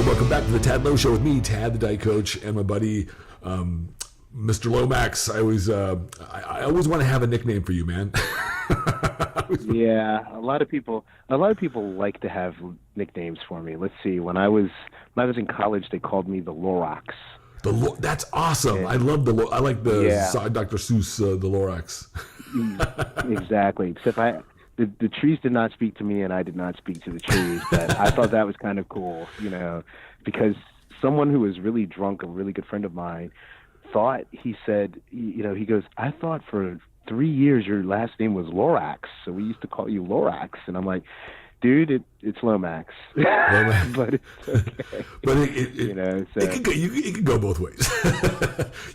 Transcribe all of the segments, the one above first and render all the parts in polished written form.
welcome back to the Tad Lowe Show with me, Tad, the diet coach, and my buddy, Mr. Lomax. I always want to have a nickname for you, man. Yeah, a lot of people like to have nicknames for me. Let's see. When I was in college, they called me the Lorax. That's awesome. And I love I like the Dr. Seuss, the Lorax. Exactly. Except the trees did not speak to me, and I did not speak to the trees. But I thought that was kind of cool, because someone who was really drunk, a really good friend of mine, he goes, I thought for 3 years your last name was Lorax, so we used to call you Lorax. And I'm like, dude, it's Lomax. But it's okay. But it can go both ways.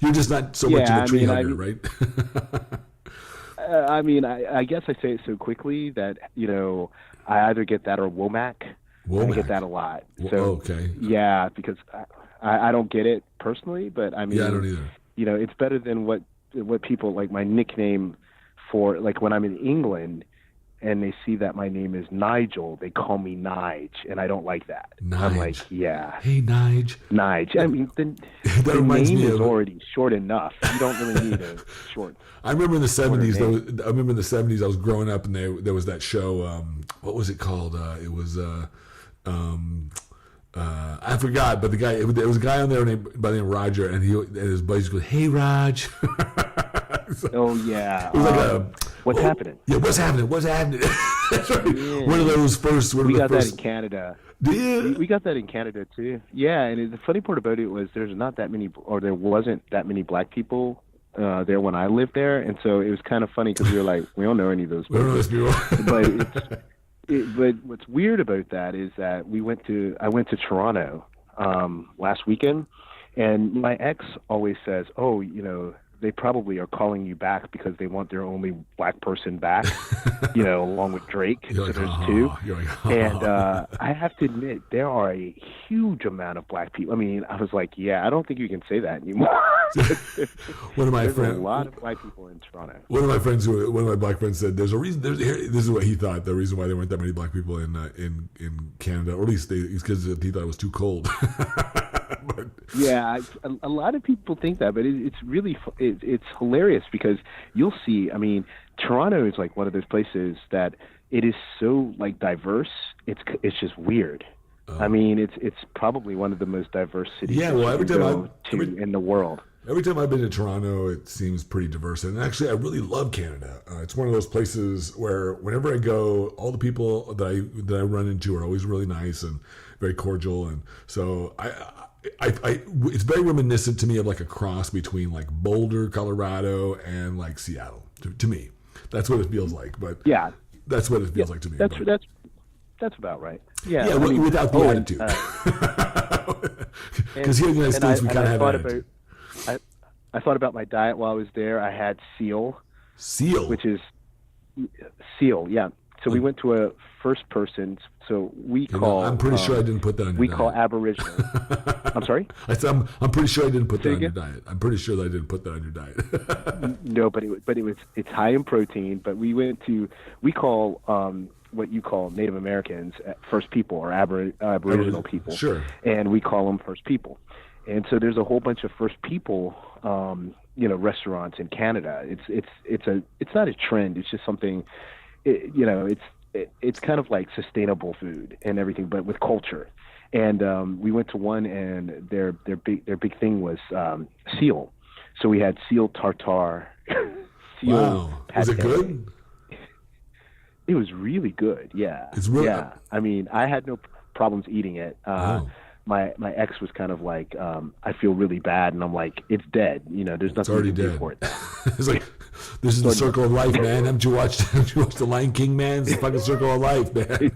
You're just not so much of a tree hugger, right? I guess I say it so quickly that, I either get that or Womack. I get that a lot. So, okay. Yeah, because I don't get it personally, but I don't either. It's better than what people, like my nickname for, like when I'm in England and they see that my name is Nigel, they call me Nige, and I don't like that. Nige. I'm like, yeah. Hey, Nige. Nige. I mean, the name is already short enough. You don't really need a short. I remember in the 70s, I was growing up, and there was that show, what was it called? It was, I forgot, but there was a guy on there by the name of Roger, and his buddies go, "Hey, Raj." Oh yeah. It was like what's happening? Yeah, what's happening? What's happening? That's right. Yeah. One of those first. We got that in Canada. Yeah. We got that in Canada too. Yeah, and the funny part about it was there wasn't that many black people there when I lived there, and so it was kind of funny because we were like, we don't know any of those people. But what's weird about that is that I went to Toronto last weekend, and my ex always says, "Oh, they probably are calling you back because they want their only black person back, along with Drake." So there's two. And I have to admit, there are a huge amount of black people. I mean, I was like, yeah, I don't think you can say that anymore. One of my friends, a lot of black people in Toronto. One of my black friends said, "There's a reason." This is what he thought. The reason why there weren't that many black people in Canada, or at least it's because he thought it was too cold. Yeah, a lot of people think that, but it's really it's hilarious because you'll see. I mean, Toronto is like one of those places that it is so like diverse. It's just weird. I mean, it's probably one of the most diverse cities in the world. Every time I've been to Toronto, it seems pretty diverse. And actually, I really love Canada. It's one of those places where whenever I go, all the people that I run into are always really nice and very cordial. And so it's very reminiscent to me of like a cross between like Boulder, Colorado, and like Seattle. To me, that's what it feels like. But yeah, that's what it feels like to me. That's about right. Yeah, yeah, without the attitude. Because here in the United States, we kind of have attitude. I thought about my diet while I was there. I had seal. Seal? Which is seal, yeah. So we went to a first person, so we call... I'm pretty sure I didn't put that on your diet. We call Aboriginal. I'm sorry? I said, I'm pretty sure I didn't put that on your diet. I'm pretty sure that I didn't put that on your diet. No, but it's high in protein, but we call what you call Native Americans first people or Aboriginal people. Sure. And we call them first people. And so there's a whole bunch of first people, restaurants in Canada. It's not a trend. It's just something, it's kind of like sustainable food and everything, but with culture. And we went to one, and their big thing was seal. So we had seal tartare. Wow, was it good? It was really good. Yeah. It's really. Yeah. I mean, I had no problems eating it. My ex was kind of like, I feel really bad, and I'm like, it's dead. There's nothing you can do for it. It's like, this is the circle of life, man. Haven't you watched The Lion King, man? It's the fucking circle of life, man.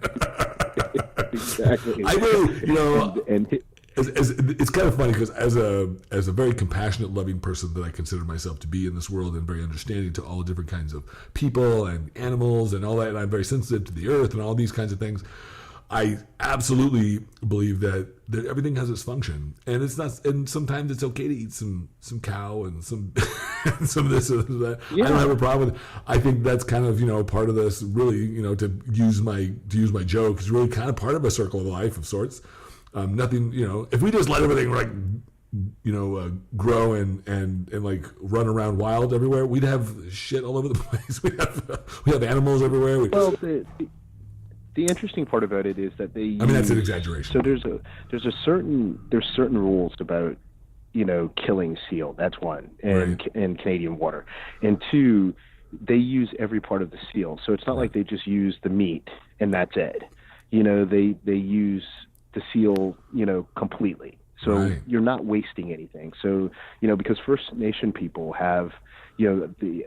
Exactly. I really, it's kind of funny because as a very compassionate, loving person that I consider myself to be in this world, and very understanding to all different kinds of people and animals and all that, and I'm very sensitive to the earth and all these kinds of things. I absolutely believe that everything has its function, and it's not. And sometimes it's okay to eat some cow and some some of this and that. Yeah. I don't have a problem with it. I think that's kind of part of this. Really, to use my joke, is really kind of part of a circle of life of sorts. Nothing, if we just let everything like, grow and like run around wild everywhere, we'd have shit all over the place. We have animals everywhere. Well, the interesting part about it is that they. That's an exaggeration. So there's certain rules about killing seal. That's one, in Canadian water, and two, they use every part of the seal. So it's not like they just use the meat and that's it. They use the seal, completely. So you're not wasting anything. So, because First Nation people have, the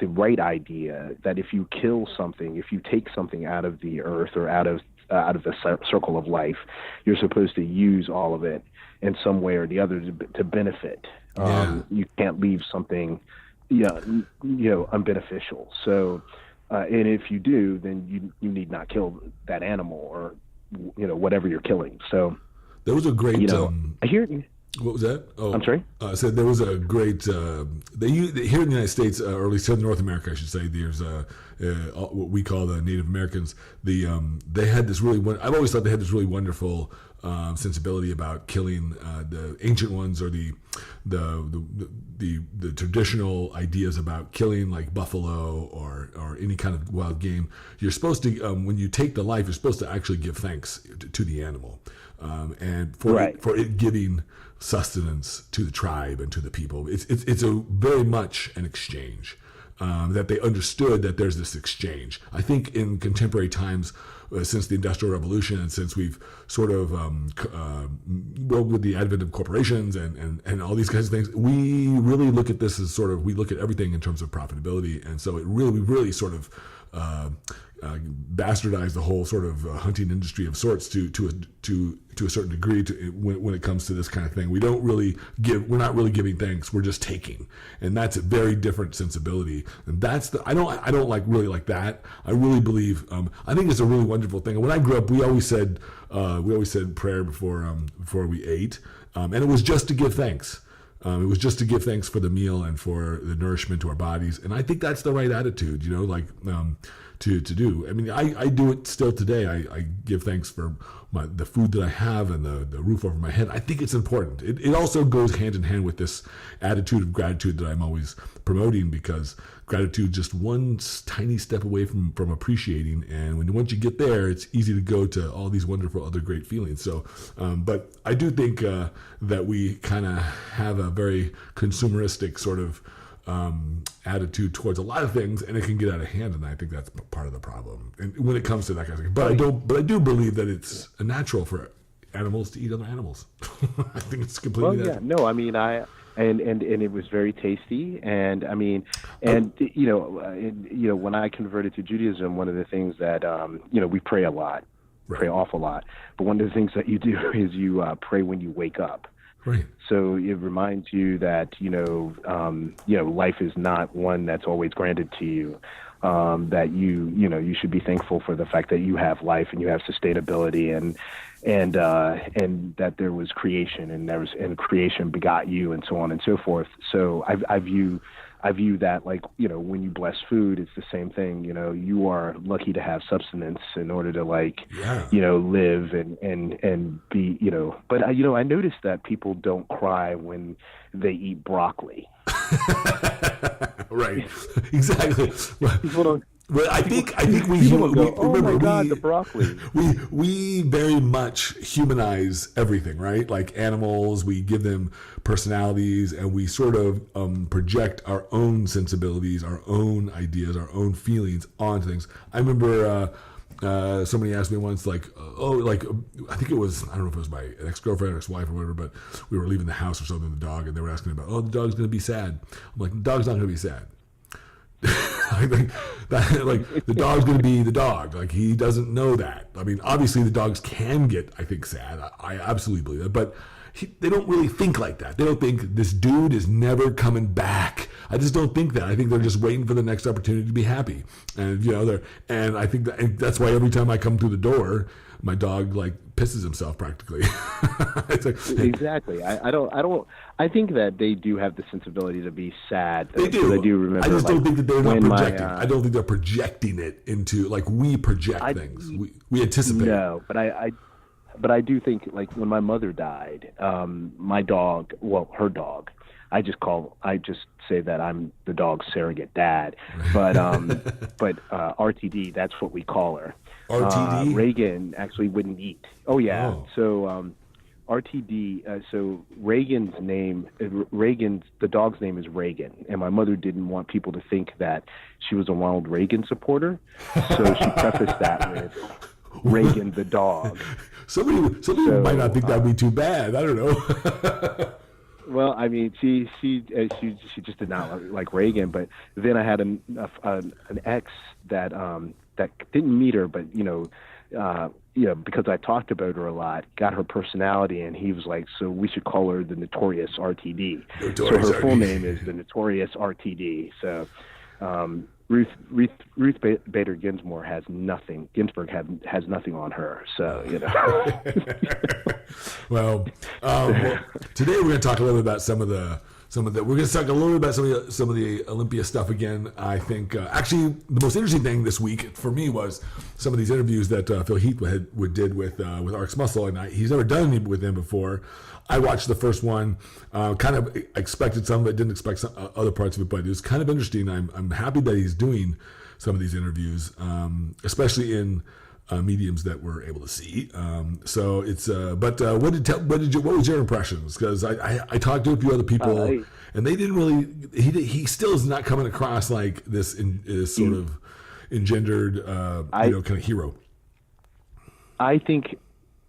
right idea that if you kill something, if you take something out of the earth or out of the circle of life, you're supposed to use all of it in some way or the other to benefit. You can't leave something, unbeneficial. So, and if you do, then you need not kill that animal or, whatever you're killing. So there was a great, I hear. What was that? Oh, I'm sorry? I said there was a great, here in the United States, or at least here in North America, I should say, there's what we call the Native Americans. They had this I've always thought they had this really wonderful sensibility about killing the ancient ones, or the traditional ideas about killing like buffalo or any kind of wild game. You're supposed to, when you take the life, you're supposed to actually give thanks to the animal, and for it giving sustenance to the tribe and to the people. It's a very much an exchange. That they understood that there's this exchange. I think in contemporary times, since the Industrial Revolution and since we've sort of, with the advent of corporations and all these kinds of things, we really look at this as we look at everything in terms of profitability. And so we really sort of bastardized the whole sort of hunting industry of sorts to a certain degree when it comes to this kind of thing. We're not really giving thanks, we're just taking, and that's a very different sensibility. And that's I don't really like that. I really believe I think it's a really wonderful thing. And when I grew up, we always said prayer before we ate, and it was just to give thanks. It was just to give thanks for the meal and for the nourishment to our bodies. And I think that's the right attitude, to do. I do it still today. I give thanks for the food that I have and the roof over my head. I think it's important. It also goes hand in hand with this attitude of gratitude that I'm always promoting, because gratitude just one tiny step away from appreciating. And once you get there, it's easy to go to all these wonderful other great feelings. So, but I do think that we kind of have a very consumeristic sort of attitude towards a lot of things, and it can get out of hand, and I think that's part of the problem. And when it comes to that kind of thing, but I do believe that it's natural for animals to eat other animals. I think it's completely natural. No, and it was very tasty, and when I converted to Judaism, one of the things that we pray a lot, pray an awful lot, but one of the things that you do is you pray when you wake up. Right. So it reminds you that life is not one that's always granted to you. That you should be thankful for the fact that you have life and you have sustainability, and that there was creation, and creation begot you, and so on and so forth. So I view that like, when you bless food, it's the same thing. You are lucky to have substance in order to live and be, but I noticed that people don't cry when they eat broccoli. Right. Exactly. People don't. Well, I think we go, oh my God, the broccoli. We very much humanize everything, right? Like animals, we give them personalities, and we sort of project our own sensibilities, our own ideas, our own feelings onto things. I remember somebody asked me once, I think it was, I don't know if it was my ex-girlfriend or ex-wife or whatever, but we were leaving the house or something with the dog, and they were asking about, the dog's going to be sad. I'm like, the dog's not going to be sad. The dog's going to be the dog. Like, he doesn't know that. Obviously the dogs can get, I think, sad. I absolutely believe that, but they don't really think like that. They don't think this dude is never coming back. I just don't think that. I think they're just waiting for the next opportunity to be happy. And and I think that's why every time I come through the door, my dog pisses himself practically. It's like, exactly. I think that they do have the sensibility to be sad. They do. I do remember. I just don't think that they're not projecting. I don't think they're projecting it into we project things. We anticipate. No, but but I do think, like, when my mother died, my dog, well, her dog, I just say that I'm the dog's surrogate dad, but RTD, that's what we call her. RTD? Reagan actually wouldn't eat. Oh yeah. Oh. So RTD. So the dog's name is Reagan, and my mother didn't want people to think that she was a Ronald Reagan supporter, so she prefaced that with Reagan the dog. Somebody might not think that'd be too bad. I don't know. Well, I mean, she just did not like Reagan. But then I had an ex that didn't meet her, but because I talked about her a lot, got her personality, and he was like, so we should call her the Notorious RTD. So her full name is the Notorious RTD. So Ruth Bader Ginsburg has nothing. Has nothing on her. So Well, today we're going to talk a little bit about some of the. We're going to talk a little bit about some of the Olympia stuff again. I think actually the most interesting thing this week for me was some of these interviews that Phil Heath did with RxMuscle, and he's never done any with him before. I watched the first one, kind of expected some of it, didn't expect some, other parts of it, but it was kind of interesting. I'm happy that he's doing some of these interviews, especially in mediums that we're able to see. So it's what was your impressions? Because I talked to a few other people and they didn't really. He still is not coming across like this sort of engendered kind of hero. I think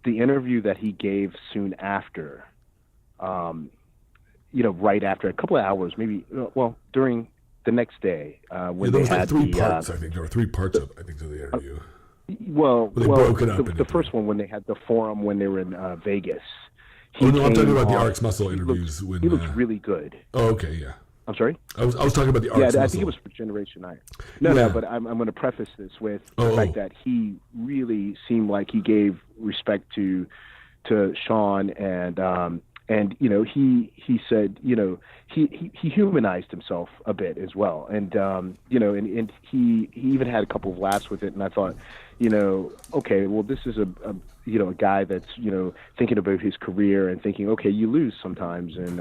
the interview that he gave soon after, right after, a couple of hours, maybe, during the next day, when there they had three parts. I think there were 3 parts of the interview. They broke it up. The first one when they had the forum when they were in Vegas. I'm talking about the RxMuscle interviews. He looked really good. Oh, okay, yeah. I'm sorry? I was talking about the RxMuscle. Yeah, I think it was for Generation Iron. No, but I'm going to preface this with the fact that he really seemed like he gave respect to Sean, and he said, he humanized himself a bit as well, and and he even had a couple of laughs with it, and I thought, okay, well, this is a guy that's thinking about his career and thinking, okay, you lose sometimes, and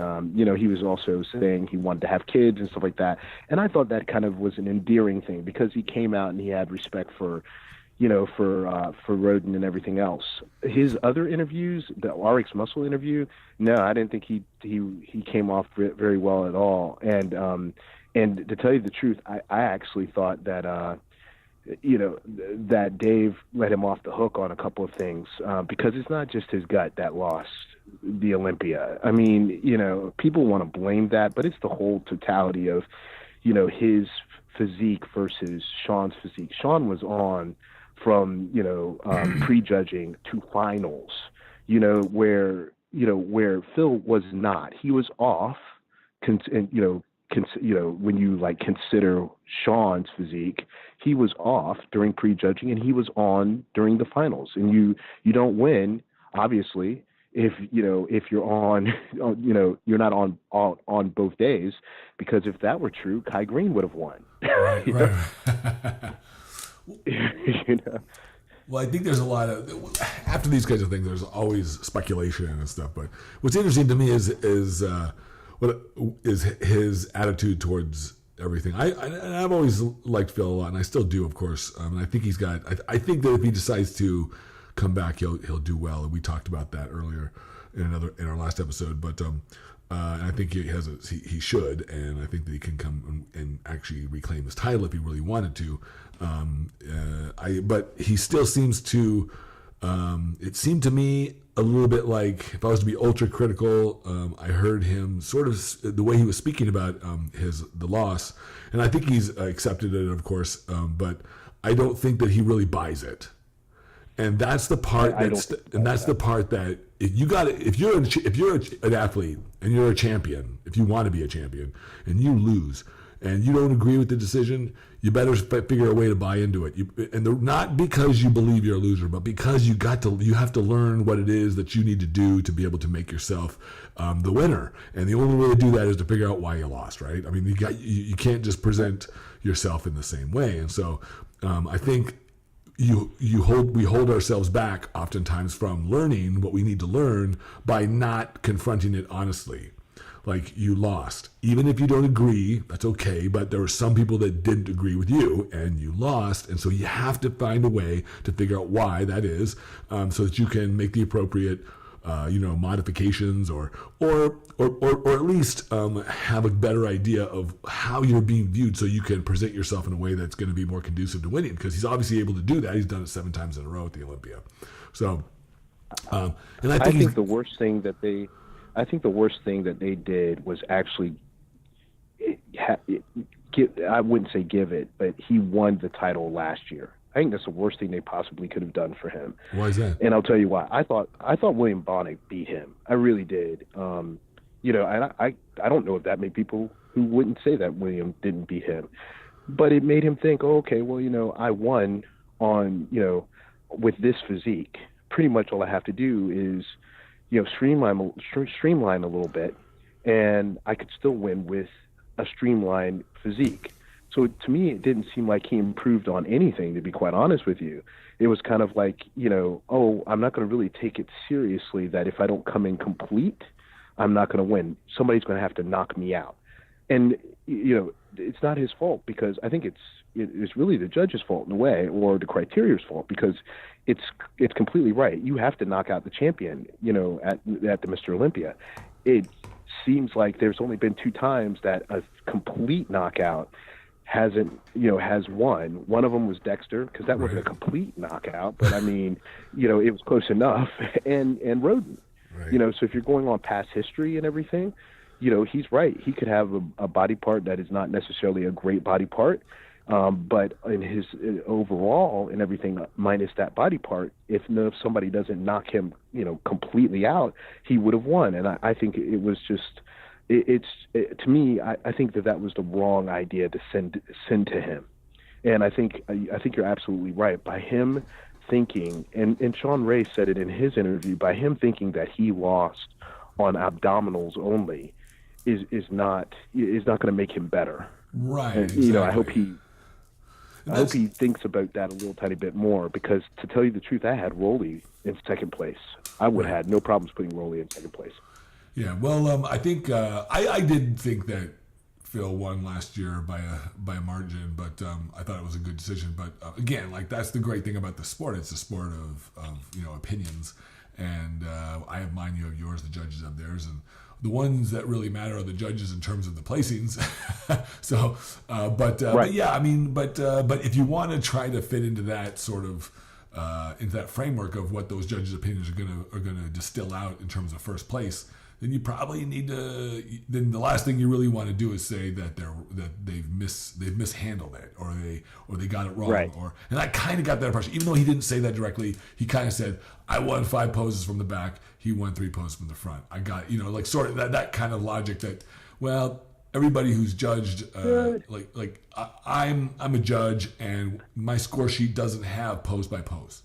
he was also saying he wanted to have kids and stuff like that, and I thought that kind of was an endearing thing because he came out and he had respect for Roden and everything else. His other interviews, the RxMuscle interview, no, I didn't think he came off very well at all. And to tell you the truth, I actually thought that that Dave let him off the hook on a couple of things because it's not just his gut that lost the Olympia. I mean, people want to blame that, but it's the whole totality of his physique versus Sean's physique. Sean was on from prejudging to finals, where Phil was not. He was off, when you consider Sean's physique, he was off during prejudging and he was on during the finals. And you don't win, obviously, if you're on, you're not on both days, because if that were true, Kai Green would have won. Right. Well, I think there's a lot of, after these kinds of things, there's always speculation and stuff. But what's interesting to me is his attitude towards everything. I've always liked Phil a lot, and I still do, of course. And I think he's got. I think that if he decides to come back, he'll do well. And we talked about that earlier in our last episode. But I think he should, and I think that he can come and actually reclaim his title if he really wanted to. But he still seems to. It seemed to me a little bit like, if I was to be ultra critical, I heard him sort of the way he was speaking about the loss, and I think he's accepted it, of course. But I don't think that he really buys it, and that's the part the part that if you're an athlete and you're a champion, if you want to be a champion and you lose and you don't agree with the decision, you better figure a way to buy into it. Not because you believe you're a loser, but because you have to learn what it is that you need to do to be able to make yourself the winner. And the only way to do that is to figure out why you lost, right? I mean, you can't just present yourself in the same way. And so I think we hold ourselves back oftentimes from learning what we need to learn by not confronting it honestly. Like, you lost. Even if you don't agree, that's okay, but there were some people that didn't agree with you, and you lost, and so you have to find a way to figure out why that is, so that you can make the appropriate modifications or at least have a better idea of how you're being viewed, so you can present yourself in a way that's going to be more conducive to winning, because he's obviously able to do that. He's done it 7 times in a row at the Olympia. So, and I think the worst thing that they did was actually, I wouldn't say give it, but he won the title last year. I think that's the worst thing they possibly could have done for him. Why is that? And I'll tell you why. I thought William Bonnick beat him. I really did. And I don't know if that made people who wouldn't say that William didn't beat him, but it made him think, oh, okay, well, I won on, with this physique. Pretty much all I have to do is, streamline a little bit, and I could still win with a streamlined physique. So to me, it didn't seem like he improved on anything, to be quite honest with you. It was kind of like, I'm not going to really take it seriously that if I don't come in complete, I'm not going to win. Somebody's going to have to knock me out. And, it's not his fault, because I think it's really the judge's fault in a way, or the criteria's fault, because it's completely right. You have to knock out the champion, at the Mr. Olympia. It seems like there's only been 2 times that a complete knockout has won. One of them was Dexter, because that wasn't a complete knockout, but I mean, it was close enough, and Roden. Right. So if you're going on past history and everything, he's right. He could have a body part that is not necessarily a great body part, but in his overall and everything, minus that body part, if somebody doesn't knock him, completely out, he would have won. And I think it was just, to me, I think that was the wrong idea to send to him. And I think you're absolutely right. By him thinking, and Sean Ray said it in his interview, by him thinking that he lost on abdominals only is not going to make him better. Right. And, exactly. I hope he thinks about that a little tiny bit more, because to tell you the truth, I had Rolly in second place. I would have had no problems putting Rolly in second place. Yeah, well, I think I did think that Phil won last year by a margin, but I thought it was a good decision. But again, like, that's the great thing about the sport. It's a sport of opinions, and I have mine, you have yours, the judges have theirs, and the ones that really matter are the judges in terms of the placings. So, right. But yeah, I mean, but if you want to try to fit into that sort of into that framework of what those judges' opinions are gonna distill out in terms of first place, then you probably need to. Then the last thing you really want to do is say that they've mishandled it, or they got it wrong. Right. And I kind of got that impression, even though he didn't say that directly. He kind of said, "I won 5 poses from the back. He won 3 poses from the front. I got like sort of that kind of logic that, well, everybody who's judged, I'm a judge, and my score sheet doesn't have pose by pose.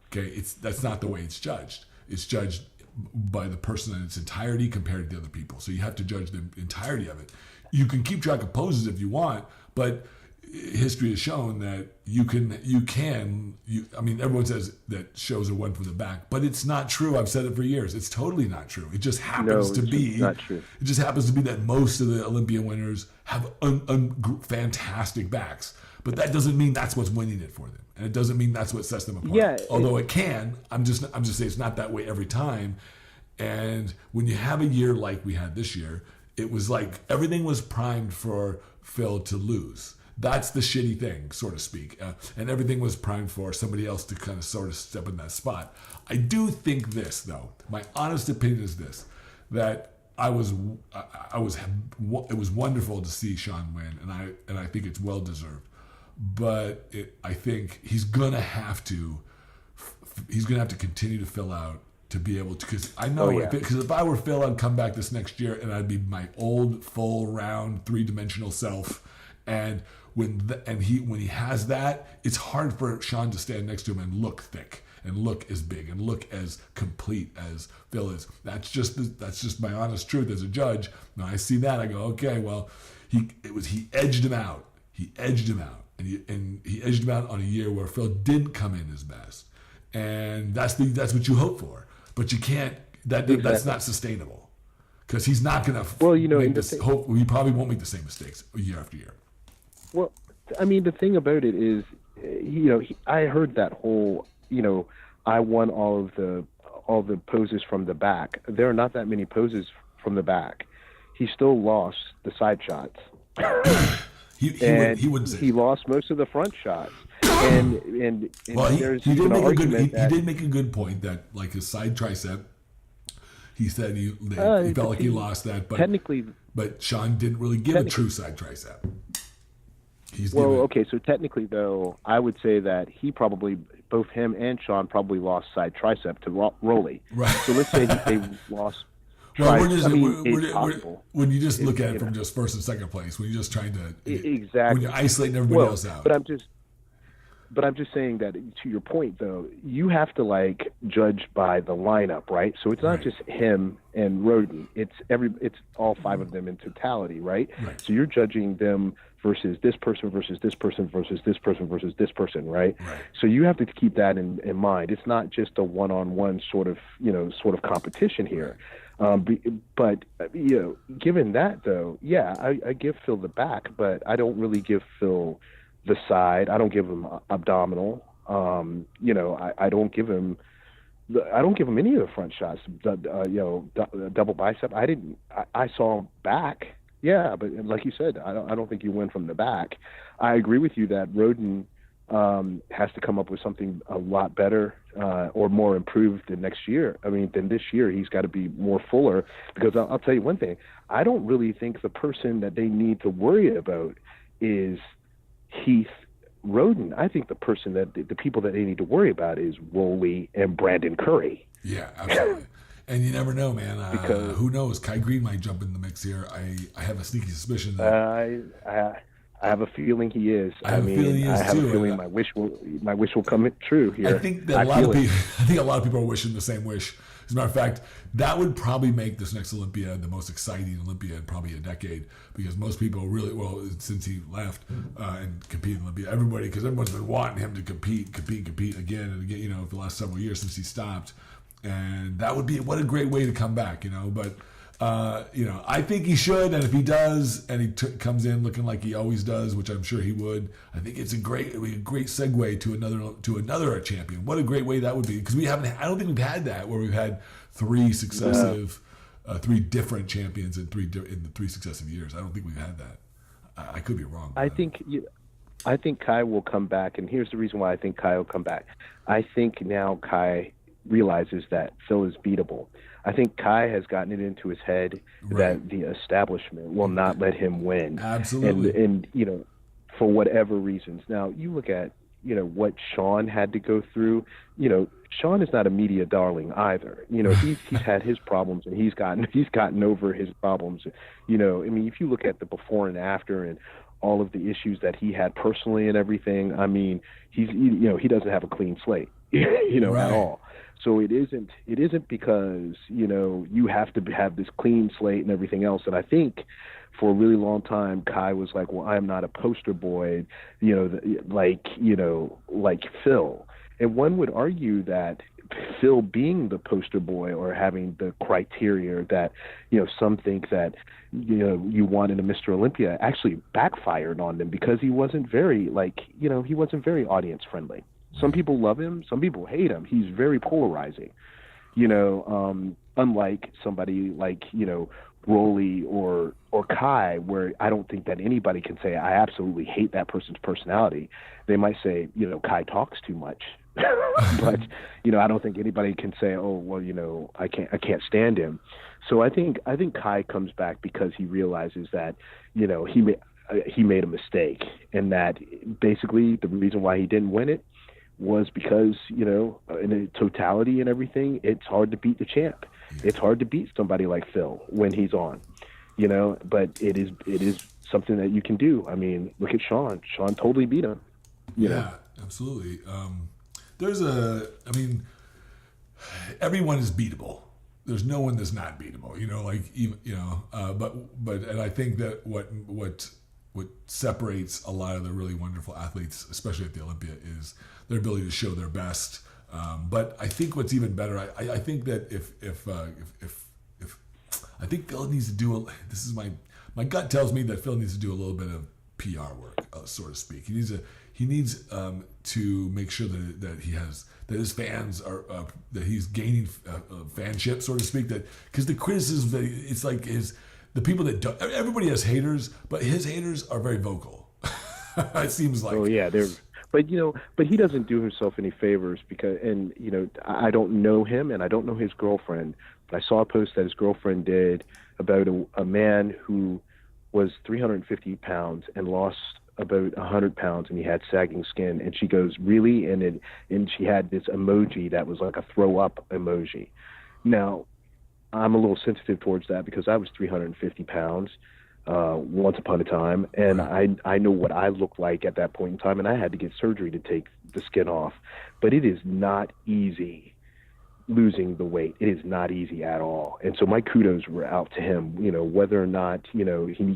Okay, that's not the way it's judged. It's judged by the person in its entirety compared to the other people. So you have to judge the entirety of it. You can keep track of poses if you want, but history has shown that you can. I mean, everyone says that shows are won from the back, but it's not true. I've said it for years. It's totally not true. It just happens to be not true. It just happens to be that most of the Olympian winners have fantastic backs, but that doesn't mean that's what's winning it for them. And it doesn't mean that's what sets them apart. Yeah, although it can. I'm just saying it's not that way every time. And when you have a year like we had this year, it was like everything was primed for Phil to lose. That's the shitty thing, so to speak. And everything was primed for somebody else to kind of sort of step in that spot. I do think this, though. My honest opinion is this, that it was wonderful to see Sean win, and I think it's well deserved. But I think he's gonna have to continue to fill out to be able to, because I know if I were Phil, I'd come back this next year and I'd be my old full round 3-dimensional self, and when he has that, it's hard for Sean to stand next to him and look thick and look as big and look as complete as Phil is. That's just my honest truth as a judge. When I see that, I go, okay, well, he edged him out. He edged him out. and he edged him out on a year where Phil didn't come in his best, and that's what you hope for. But you can't. That's not sustainable because he's not going to. Well, you know, he probably won't make the same mistakes year after year. Well, I mean, the thing about it is, you know, I heard that whole, you know, I won all the poses from the back. There are not that many poses from the back. He still lost the side shots. he wouldn't say he lost most of the front shots. And well, he did make a good point that, like, his side tricep, he said he felt like he lost that, but Sean didn't really give a true side tricep. Okay, so technically, though, I would say that both him and Sean probably lost side tricep to Rolly. Right. So let's say they lost. Well, when you just look at it from just first and second place, when you're just trying to when you're isolating everybody else out. But I'm just saying that, to your point, though, you have to, like, judge by the lineup, right? So it's not just him and Roden. It's all five of them in totality, right? So you're judging them versus this person versus this person versus this person versus this person, right? So you have to keep that in mind. It's not just a one-on-one sort of competition here. But, you know, given that, though, yeah, I give Phil the back, but I don't really give Phil the side. I don't give him abdominal. You know, I don't give him any of the front shots. Double bicep. I saw back. Yeah, but like you said, I don't think you win from the back. I agree with you that Roden has to come up with something a lot better or more improved than next year. I mean, than this year, he's got to be more fuller, because I'll tell you one thing. I don't really think the person that they need to worry about is Heath, Roden. I think the people that they need to worry about is Rolly and Brandon Curry. Yeah, absolutely. And you never know, man. Because who knows? Kai Green might jump in the mix here. I have a sneaky suspicion that I have a feeling he is. I have a feeling my wish will come true here. I think that a lot of people are wishing the same wish. As a matter of fact, that would probably make this next Olympia the most exciting Olympia in probably a decade, because most people really, well, since he left and competed in Olympia, everyone's been wanting him to compete again and again, you know, for the last several years since he stopped. And that would be, what a great way to come back, you know. But, you know, I think he should. And if he does, and he comes in looking like he always does, which I'm sure he would, I think it would be a great segue to another champion. What a great way that would be. Because I don't think we've had that, where we've had three different champions in the three successive years. I don't think we've had that. I could be wrong. I think Kai will come back. And here's the reason why I think Kai will come back. I think now Kai realizes that Phil is beatable. I think Kai has gotten it into his head that the establishment will not let him win. Absolutely. And you know, for whatever reasons. Now, you look at, you know, what Sean had to go through. You know, Sean is not a media darling either. You know, he's had his problems, and he's gotten over his problems. You know, I mean, if you look at the before and after and all of the issues that he had personally and everything, I mean, he doesn't have a clean slate, you know, at all. So it isn't because, you know, you have to have this clean slate and everything else. And I think for a really long time, Kai was like, well, I'm not a poster boy, you know, like Phil. And one would argue that Phil being the poster boy, or having the criteria that, you know, some think that, you know, you want in a Mr. Olympia, actually backfired on them, because he wasn't very audience friendly. Some people love him, some people hate him. He's very polarizing, you know, unlike somebody like, you know, Rolly or Kai, where I don't think that anybody can say, I absolutely hate that person's personality. They might say, you know, Kai talks too much. But, you know, I don't think anybody can say, oh, well, you know, I can't stand him. So I think Kai comes back because he realizes that, you know, he made a mistake, and that basically the reason why he didn't win it was because, you know, in the totality and everything, it's hard to beat the champ. It's hard to beat somebody like Phil when he's on, you know, but it is something that you can do. I mean, look at Sean. Sean totally beat him. You know? Absolutely. Everyone is beatable. There's no one that's not beatable, you know, like, you know, but I think that what what separates a lot of the really wonderful athletes, especially at the Olympia, is their ability to show their best. But I think what's even better, I think that if I think Phil needs to do this is my gut tells me that Phil needs to do a little bit of PR work, so to speak. He needs to make sure that his fans are that he's gaining fanship, so to speak. That because the criticism that it's like the people that don't, everybody has haters, but his haters are very vocal. It seems like. Oh yeah, but he doesn't do himself any favors because, and I don't know him and I don't know his girlfriend, but I saw a post that his girlfriend did about a man who was 350 pounds and lost about 100 pounds, and he had sagging skin, and she goes, really? And she had this emoji that was like a throw up emoji. Now, I'm a little sensitive towards that because I was 350 pounds once upon a time, and I know what I looked like at that point in time, and I had to get surgery to take the skin off. But it is not easy losing the weight. It is not easy at all. And so my kudos were out to him. Whether or not he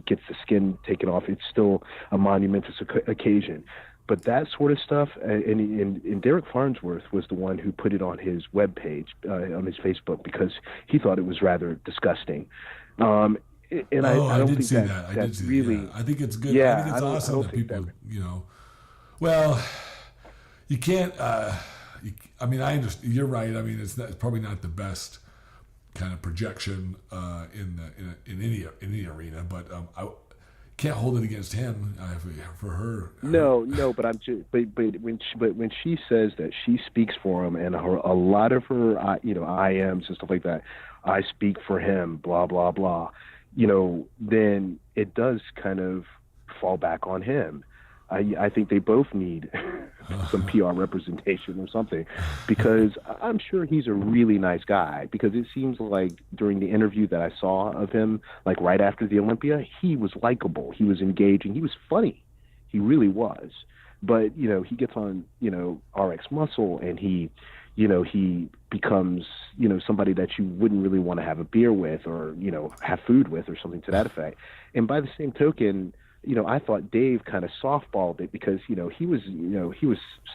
gets the skin taken off, it's still a monumentous occasion. But that sort of stuff, and Derek Farnsworth was the one who put it on his webpage, on his Facebook, because he thought it was rather disgusting. I don't think that. I did see really. that. I think it's good. Yeah, I think it's awesome that people, well, you can't. I understand. You're right. I mean, it's probably not the best kind of projection in any arena, but I can't hold it against him for her. No, but I'm just, but when she says that she speaks for him, and a lot of her IMs and stuff like that, I speak for him, blah blah blah, then it does kind of fall back on him. I think they both need some PR representation or something, because I'm sure he's a really nice guy, because it seems like during the interview that I saw of him, like right after the Olympia, he was likable, he was engaging, he was funny, he really was. But, he gets on, RxMuscle, and he becomes, somebody that you wouldn't really want to have a beer with or, have food with or something to that effect. And by the same token, I thought Dave kind of softballed it, because, he was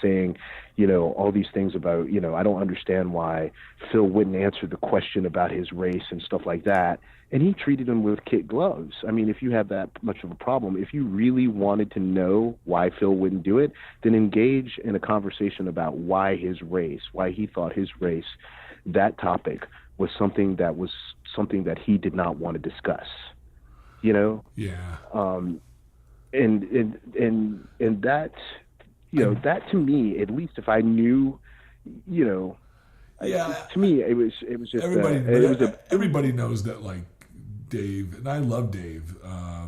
saying, all these things about, I don't understand why Phil wouldn't answer the question about his race and stuff like that. And he treated him with kid gloves. I mean, if you have that much of a problem, if you really wanted to know why Phil wouldn't do it, then engage in a conversation about why his race, why he thought his race, that topic was something that he did not want to discuss, Yeah. And that, that to me, at least if I knew, to me it was just everybody knows that, like, Dave, and I love Dave,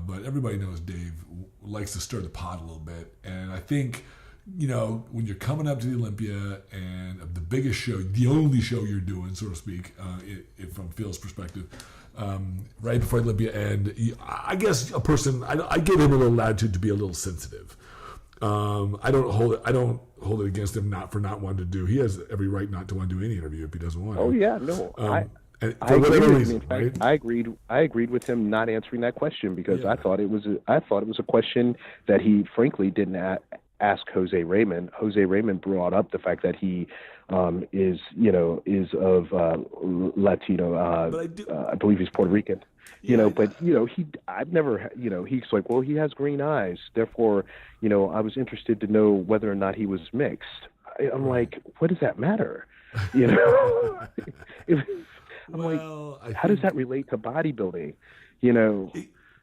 but everybody knows Dave likes to stir the pot a little bit. And I think, when you're coming up to the Olympia and the biggest show, the only show you're doing, so to speak, from Phil's perspective, right before Olympia, and I guess I give him a little latitude to be a little sensitive. I don't hold it against him not wanting to do. He has every right not to want to do any interview if he doesn't want to. Oh yeah, no. For whatever reason, right? I agreed with him not answering that question, because I thought it was a question that he frankly didn't ask Jose Raymond. Jose Raymond brought up the fact that he is of Latino. I believe he's Puerto Rican. I've never, he's like, well, he has green eyes, therefore, I was interested to know whether or not he was mixed. I'm like, what does that matter? How does that relate to bodybuilding? You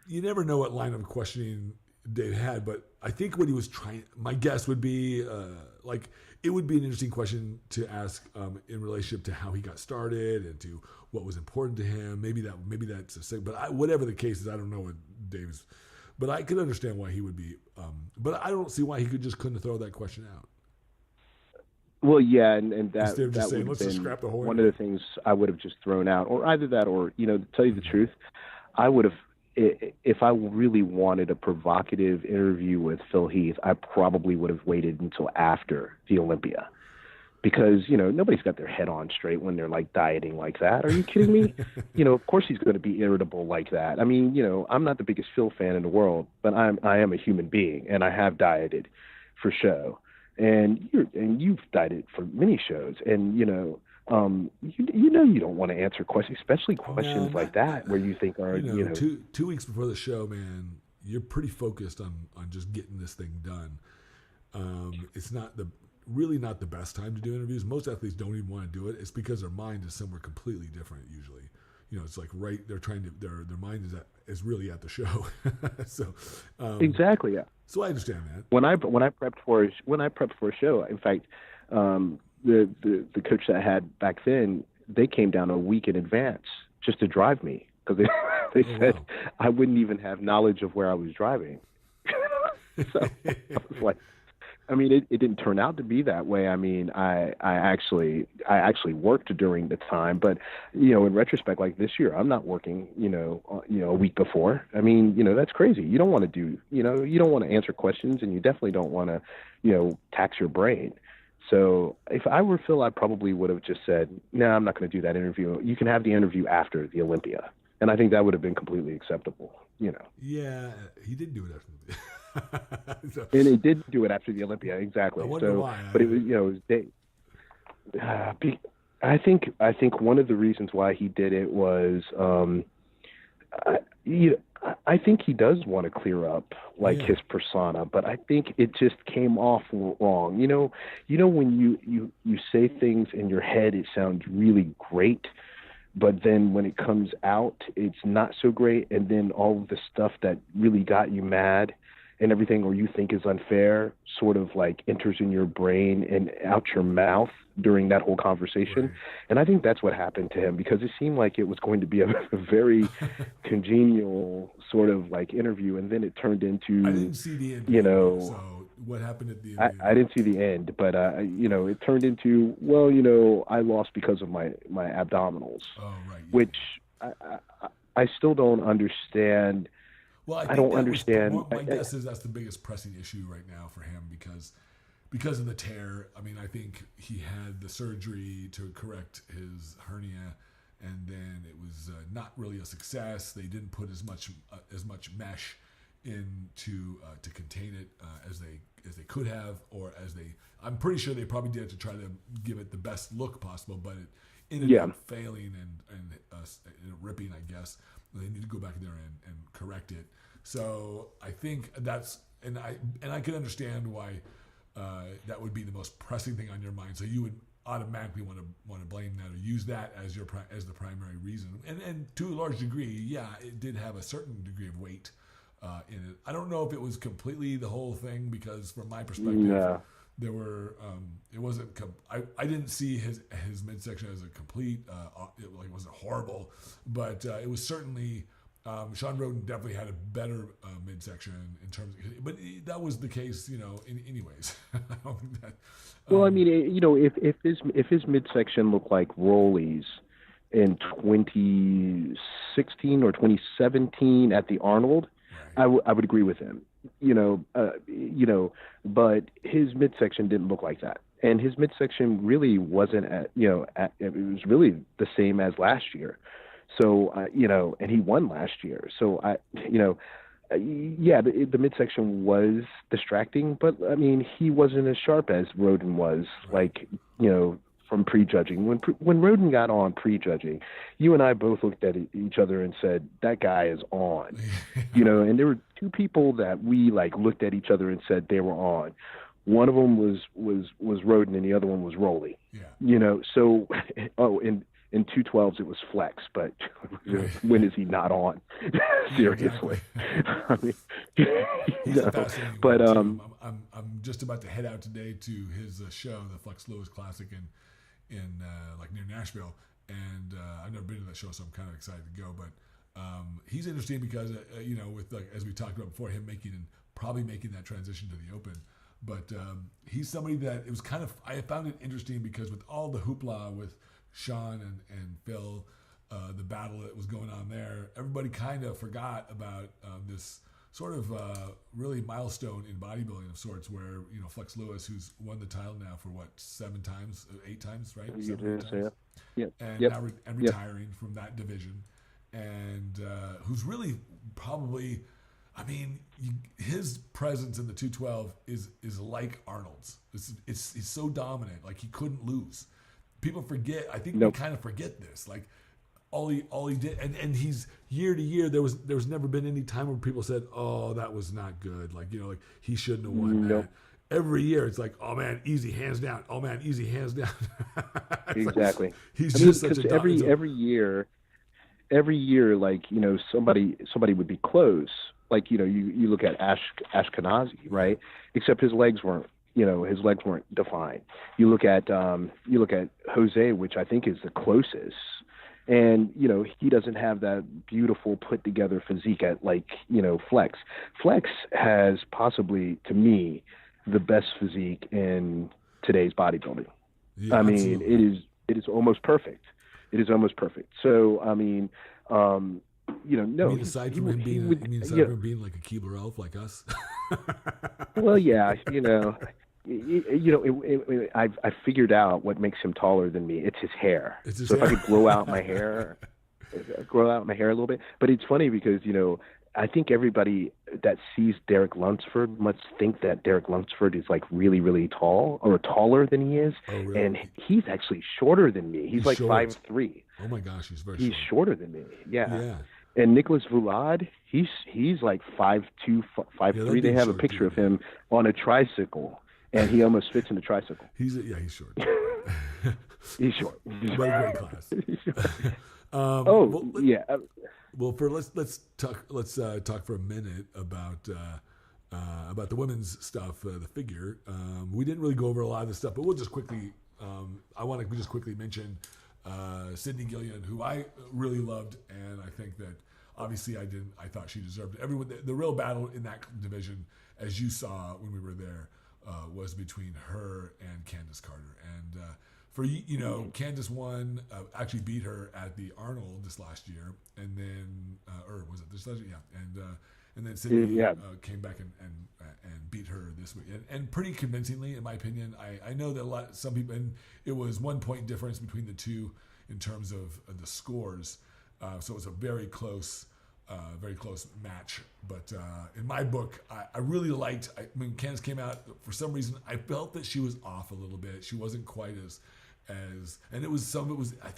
never know what line of questioning Dave had, but I think what he was trying, my guess would be, it would be an interesting question to ask in relationship to how he got started and to what was important to him. Maybe that's a thing, but whatever the case is, I don't know what Dave's, but I could understand why he would be, but I don't see why he couldn't throw that question out. Well, yeah, and that Instead of just saying, would let's have just been scrap the whole one of the things I would have just thrown out, or either that, or to tell you the truth, I would have, if I really wanted a provocative interview with Phil Heath, I probably would have waited until after the Olympia, because, nobody's got their head on straight when they're like dieting like that. Are you kidding me? Of course he's going to be irritable like that. I mean, I'm not the biggest Phil fan in the world, but I am a human being, and I have dieted for show. And you've dieted for many shows, and you don't want to answer questions, especially questions like that where you think are 2 weeks before the show, man, you're pretty focused on just getting this thing done. It's not really not the best time to do interviews. Most athletes don't even want to do it. It's because their mind is somewhere completely different usually. It's like they're trying to their mind is really at the show. So exactly, yeah. So I understand that. When I prepped for a show, in fact, the coach that I had back then, they came down a week in advance just to drive me, because they said I wouldn't even have knowledge of where I was driving. So I was like, I mean, it didn't turn out to be that way. I mean, I actually worked during the time, but in retrospect, like this year, I'm not working. A week before. I mean, that's crazy. You don't want to do. You don't want to answer questions, and you definitely don't want to, tax your brain. So if I were Phil, I probably would have just said, "No, I'm not going to do that interview. You can have the interview after the Olympia," and I think that would have been completely acceptable. Yeah, he did do it after. So, and he did do it after the Olympia, exactly. I wonder why. But it was, it was I think one of the reasons why he did it was, I think he does want to clear up his persona, but I think it just came off wrong. When you say things in your head, it sounds really great, but then when it comes out, it's not so great. And then all of the stuff that really got you mad and everything, or you think is unfair, sort of like enters in your brain and out your mouth during that whole conversation. Right. And I think that's what happened to him, because it seemed like it was going to be a very congenial sort of like interview. And then it turned into, I didn't see the end. So what happened at the end? I didn't see the end, but, it turned into, I lost because of my abdominals, which I still don't understand. Well, I don't understand. My guess is that's the biggest pressing issue right now for him because of the tear. I mean, I think he had the surgery to correct his hernia, and then it was not really a success. They didn't put as much mesh in to contain it as they could have, or as they. I'm pretty sure they probably did it to try to give it the best look possible, but it ended up failing and ripping, I guess. They need to go back in there and correct it. So I think that's, and I can understand why that would be the most pressing thing on your mind. So you would automatically want to blame that or use that as the primary reason. And to a large degree, it did have a certain degree of weight in it. I don't know if it was completely the whole thing, because from my perspective, there were it wasn't. I didn't see his midsection as a complete. It wasn't horrible, but it was certainly. Sean Roden definitely had a better midsection in terms of, but that was the case, anyways. I don't think that. Well, I mean, if his midsection looked like Rolly's in 2016 or 2017 at the Arnold, right, I would agree with him. But his midsection didn't look like that, and his midsection really wasn't it was really the same as last year. So, and he won last year. So, the midsection was distracting, but I mean, he wasn't as sharp as Roden was, from prejudging. When Roden got on prejudging, you and I both looked at each other and said, that guy is on, and there were two people that we looked at each other and said they were on. One of them was Roden and the other one was Rolly. Yeah. So, in 212s, it was Flex, but when is he not on? Seriously. I mean, he's a fascinating but I'm just about to head out today to his show, the Flex Lewis Classic in near Nashville, and I've never been to that show, so I'm kind of excited to go. But he's interesting because with as we talked about before, him probably making that transition to the Open. But he's somebody that it was kind of, I found it interesting because with all the hoopla with Sean and Phil, the battle that was going on there, everybody kind of forgot about this sort of really milestone in bodybuilding of sorts, where Flex Lewis, who's won the title now for what 7 times, 8 times, right? 7 or 8 times. Yeah. And now retiring from that division, and who's really probably, I mean, his presence in the 212 is like Arnold's. He's so dominant, like he couldn't lose. People forget. I think we kind of forget this, like. All he did, and he's year to year. There was never been any time where people said, "Oh, that was not good." Like like he shouldn't have won that. Every year, it's like, "Oh man, easy hands down." Oh man, easy hands down. Exactly. Like, he's just such a every year, like somebody would be close. Like you look at Ashkenazi, right? Except his legs weren't. His legs weren't defined. You look at Jose, which I think is the closest. And, he doesn't have that beautiful put together physique at Flex. Flex has possibly, to me, the best physique in today's bodybuilding. Yeah, I mean, it is almost perfect. It is almost perfect. So, I mean, no. You mean aside from him being like a Keebler elf like us? Well, yeah, I figured out what makes him taller than me. It's his hair. If I could grow out my hair a little bit. But it's funny because I think everybody that sees Derek Lunsford must think that Derek Lunsford is like really, really tall or taller than he is. Oh, really? And he's actually shorter than me. He's like 5'3". Oh my gosh, he's He's shorter than me. Yeah. And Nicholas Vulad, he's like 5'2", 5'3". They have a picture of him on a tricycle. And he almost fits in the tricycle. He's short. He's short. But great class. Yeah. Well, let's talk for a minute about the women's stuff, the figure. We didn't really go over a lot of this stuff, but we'll just quickly. I want to just quickly mention Sydney Gillian, who I really loved, and I think that obviously I thought she deserved it. Everyone, the real battle in that division, as you saw when we were there. Was between her and Candace Carter, and Candace won, actually beat her at the Arnold this last year, and then or was it this last year? Yeah, and then Sydney came back and beat her this week, and pretty convincingly, in my opinion. I know that some people, and it was 1 point difference between the two in terms of the scores, so it was a very close match. But in my book, I really liked. When Candace came out, for some reason, I felt that she was off a little bit. She wasn't quite as, and it was some of it was. I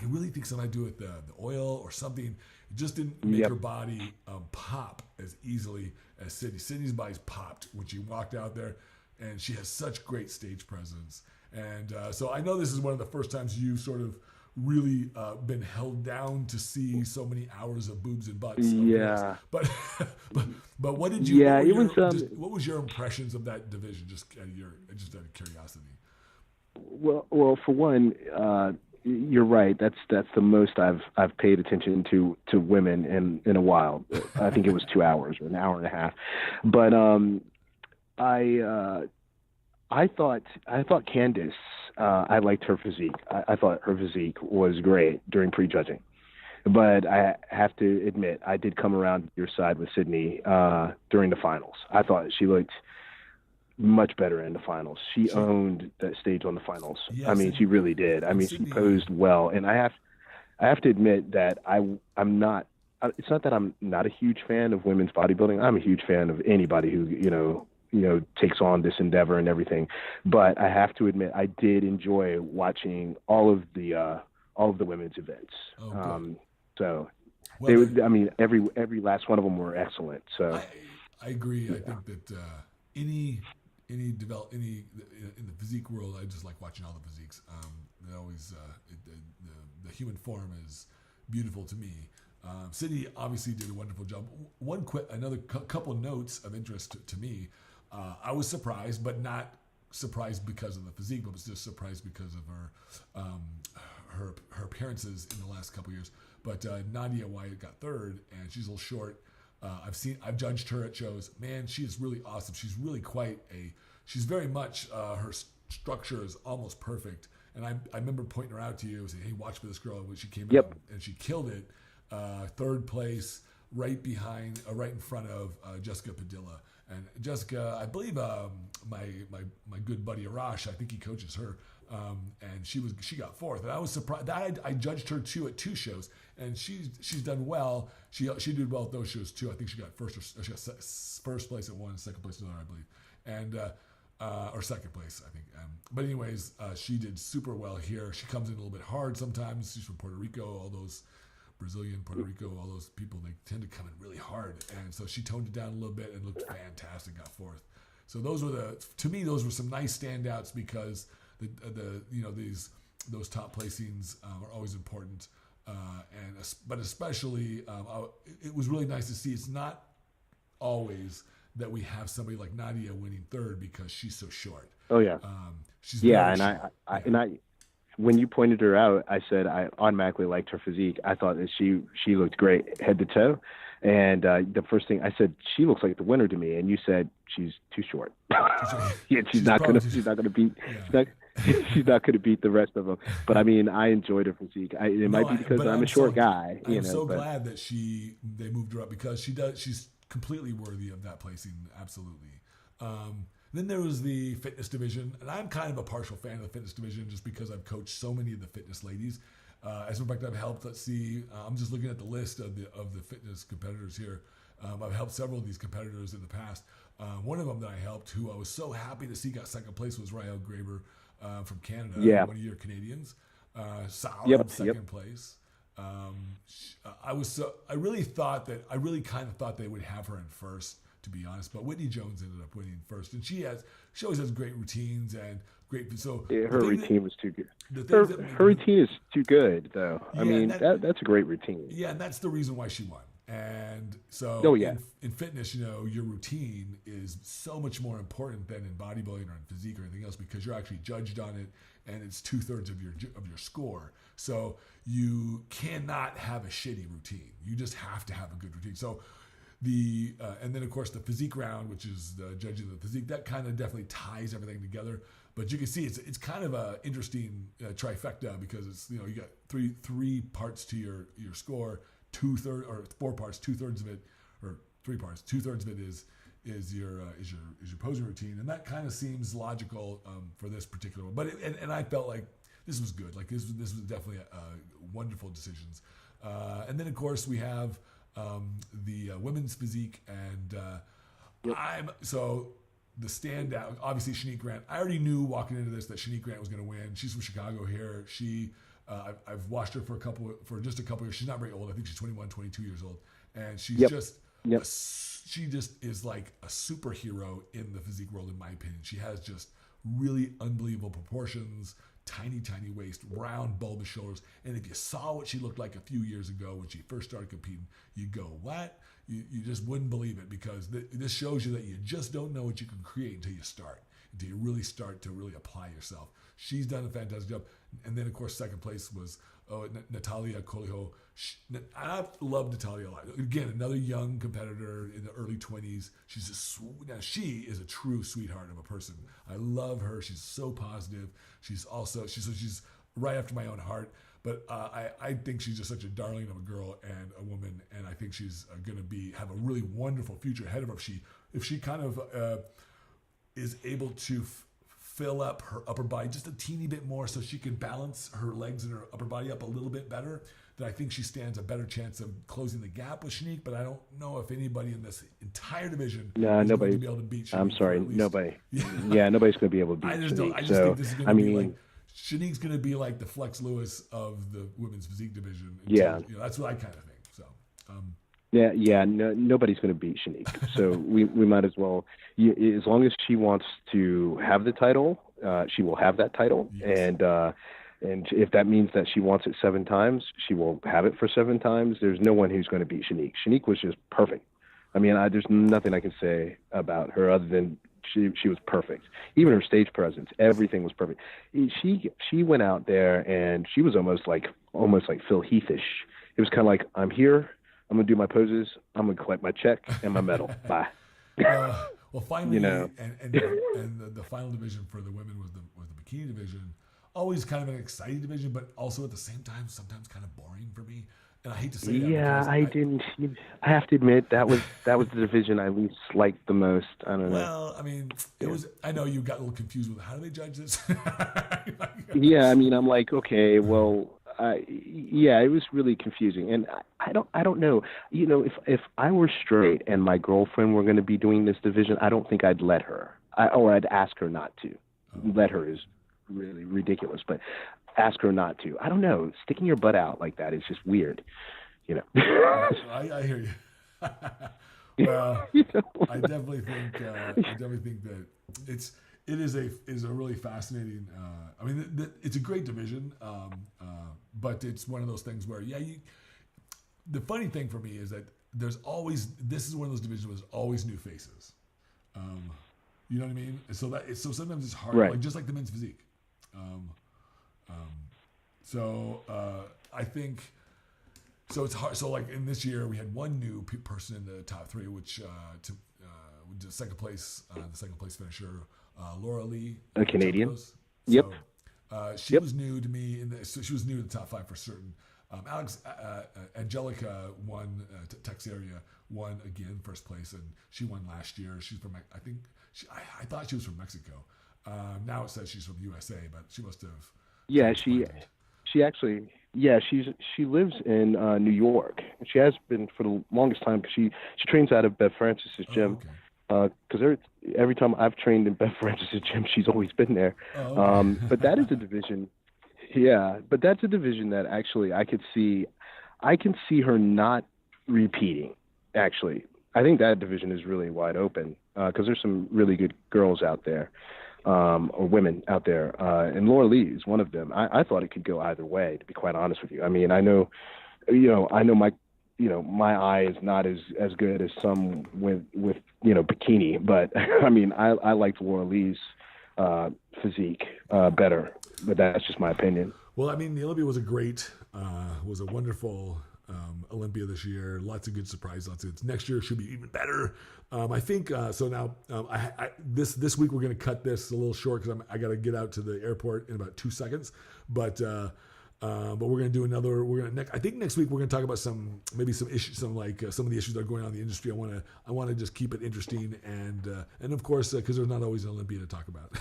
really think something to do with the oil or something. It just didn't make her body pop as easily as Sydney. Sydney's body's popped when she walked out there, and she has such great stage presence. And so I know this is one of the first times you sort of really been held down to see so many hours of boobs and butts. Yeah. But what did you? Yeah, what was your impressions of that division? Just out of curiosity. Well, for one, you're right. That's the most I've paid attention to women in a while. I think it was 2 hours or an hour and a half. But I thought Candace. I liked her physique. I thought her physique was great during prejudging. But I have to admit, I did come around your side with Sydney during the finals. I thought she looked much better in the finals. She owned that stage on the finals. Yes, I mean, she really did. I mean, she posed well. And I have to admit that I'm not. It's not that I'm not a huge fan of women's bodybuilding. I'm a huge fan of anybody who takes on this endeavor and everything. But I have to admit, I did enjoy watching all of the women's events. So every last one of them were excellent. So I agree. I think that any in the physique world, I just like watching all the physiques. They always the human form is beautiful to me. Sydney obviously did a wonderful job. Another couple notes of interest to me. I was surprised, but not surprised because of the physique, but was just surprised because of her appearances in the last couple years. But Nadia Wyatt got third, and she's a little short. I've judged her at shows. Man, she is really awesome. She's really she's very much, her structure is almost perfect. And I remember pointing her out to you, saying, hey, watch for this girl when she came out, and she killed it. Third place, right in front of Jessica Padilla. And Jessica, I believe my good buddy Arash, I think he coaches her, and she got fourth. And I was surprised. I judged her too at 2 shows, and she's done well. She did well at those shows too. I think she got first place at one, second place at another, I believe, and or second place, I think. But anyways, she did super well here. She comes in a little bit hard sometimes. She's from Puerto Rico. All those Brazilian, Puerto Rico, all those people, they tend to come in really hard. And so she toned it down a little bit and looked fantastic, got fourth. So those were some nice standouts because those top placings are always important. But especially, it was really nice to see. It's not always that we have somebody like Nadia winning third because she's so short. Oh yeah. I when you pointed her out, I said I automatically liked her physique. I thought that she looked great head to toe. And the first thing I said, she looks like the winner to me. And you said she's too short. Yeah, she's not gonna beat. Yeah. She's not going to beat the rest of them. But I mean, I enjoyed her physique. It might be because I'm a short guy. I'm so glad that they moved her up because she's completely worthy of that placing. Absolutely. Then there was the fitness division, and I'm kind of a partial fan of the fitness division just because I've coached so many of the fitness ladies. As a matter of fact, I've helped. Let's see, I'm just looking at the list of the fitness competitors here. I've helped several of these competitors in the past. One of them that I helped, who I was so happy to see got second place, was Rael Graber from Canada. Yeah. One of your Canadians. Sauer Yep, second place. I really kind of thought they would have her in first, to be honest, but Whitney Jones ended up winning first, and she always has great routines and great. So yeah, her routine was too good. Her routine is too good, though. Yeah, I mean, that's a great routine. Yeah, and that's the reason why she won. And so, in fitness, your routine is so much more important than in bodybuilding or in physique or anything else because you're actually judged on it, and it's 2/3 of your score. So you cannot have a shitty routine. You just have to have a good routine. So and then of course the physique round, which is the judging of the physique, that kind of definitely ties everything together. But you can see it's kind of a interesting trifecta because it's you got three parts to your score. 2/3 or 4 parts, 2/3 of it, or 3 parts, 2/3 of it is your posing routine, and that kind of seems logical for this particular one. But and I felt like this was good. Like this was definitely wonderful decisions. And then of course we have the women's physique, and the standout, obviously Shanique Grant. I already knew walking into this that Shanique Grant was going to win. She's from Chicago here. I've watched her for just a couple years. She's not very old. I think she's 21, 22 years old, and she's she just is like a superhero in the physique world, in my opinion. She has just really unbelievable proportions, tiny waist, round, bulbous shoulders. And if you saw what she looked like a few years ago when she first started competing, you go, what? You just wouldn't believe it because this shows you that you just don't know what you can create until you really start to really apply yourself. She's done a fantastic job. And then, of course, second place was Natalia Coolio. I love Natalia a lot. Again, another young competitor in the early 20s. She is a true sweetheart of a person. I love her. She's so positive. She's right after my own heart. But I think she's just such a darling of a girl and a woman, and I think she's going to have a really wonderful future ahead of her if she kind of is able to fill up her upper body just a teeny bit more so she can balance her legs and her upper body up a little bit better, then I think she stands a better chance of closing the gap with Shanique. But I don't know if anybody in this entire division is going to be able to beat Shanique. I'm sorry, nobody. Yeah, nobody's going to be able to beat Shanique. I just think this is going to be like Shanique's going to be like the Flex Lewis of the women's physique division. That's what I kind of think. So. Nobody's going to beat Shanique. So we might as well, as long as she wants to have the title, she will have that title. Yes. And if that means that she wants it 7 times, she will have it for 7 times. There's no one who's going to beat Shanique. Shanique was just perfect. I mean, there's nothing I can say about her other than she was perfect. Even her stage presence, everything was perfect. She went out there and she was almost like Phil Heathish. It was kind of like, I'm here. I'm going to do my poses. I'm going to collect my check and my medal. Bye. Well, finally, and the final division for the women was the bikini division. Always kind of an exciting division, but also at the same time, sometimes kind of boring for me. And I hate to say that. Yeah, I didn't. I have to admit that was the division I least liked the most. I don't know. Well, I mean, it was. I know you got a little confused with how do they judge this. Yeah, I mean, I'm like, okay, well, yeah, it was really confusing, and I don't know. You know, if I were straight and my girlfriend were going to be doing this division, I don't think I'd let her, or I'd ask her not to. Let her is really ridiculous, but ask her not to. I don't know. Sticking your butt out like that is just weird. You know. I hear you. Well, I definitely think that it is a really fascinating. I mean, it's a great division, but it's one of those things where the funny thing for me is that this is one of those divisions where there's always new faces. You know what I mean? So sometimes it's hard, right. like just like the men's physique. I think. So it's hard. So like in this year, we had one new person in the top three, which the second place finisher, Laura Lee, a Canadian. Yep. She was new to me. So she was new to the top five for certain. Angelica won. Texeria won again, first place, and she won last year. She's from, I think. I thought she was from Mexico. Now it says she's from USA, but she must have. Yeah, she actually. Yeah, she lives in New York. She has been for the longest time because she trains out of Bev Francis's gym. Because every time I've trained in Bev Francis's gym, she's always been there. But that is a division. Yeah, but that's a division that actually I can see her not repeating. Actually, I think that division is really wide open because there's some really good girls out there. Or women out there, and Laura Lee is one of them. I thought it could go either way, to be quite honest with you. I mean, I know my eye is not as good as some with bikini, but I mean, I liked Laura Lee's physique better, but that's just my opinion. Well, I mean, the Olympia was a wonderful Olympia this year. Lots of good surprises. Next year should be even better. I think so. Now, this week we're going to cut this a little short because I got to get out to the airport in about 2 seconds. But we're going to do another. I think next week we're going to talk about some issues, some of the issues that are going on in the industry. I want to just keep it interesting and of course because there's not always an Olympia to talk about.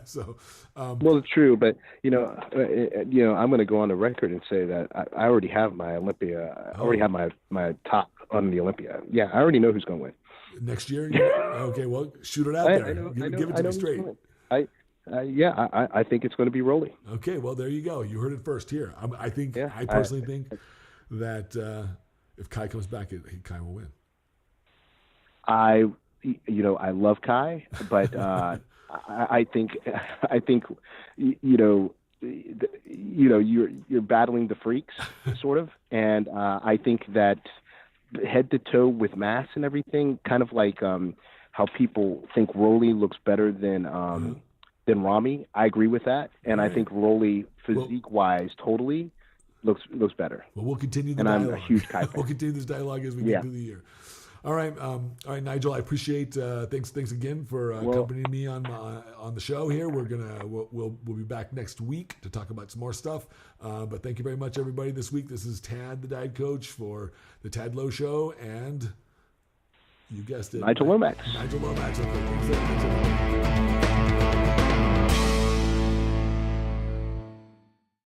So, well, it's true, but I'm going to go on the record and say that I already have my Olympia. I already have my top on the Olympia. Yeah, I already know who's going to win next year. Okay, well, shoot it out there. Give it to me straight. I think it's going to be Rolly. Okay, well, there you go. You heard it first here. I personally think that if Kai comes back, Kai will win. I love Kai, but. I think you're battling the freaks sort of, and I think that head to toe with mass and everything, kind of like how people think Rolly looks better than Rami. I agree with that, and right. I think Rolly physique wise totally looks better. Well, we'll continue the dialogue. I'm a huge Kai fan. We'll continue this dialogue as we get through the year. All right, Nigel. I appreciate. Thanks again for accompanying me on the show here. We'll be back next week to talk about some more stuff. But thank you very much, everybody. This week, this is Tad, the Diet Coach, for the Tad Lowe Show, and you guessed it, Nigel Lomax. Okay, thanks, everybody.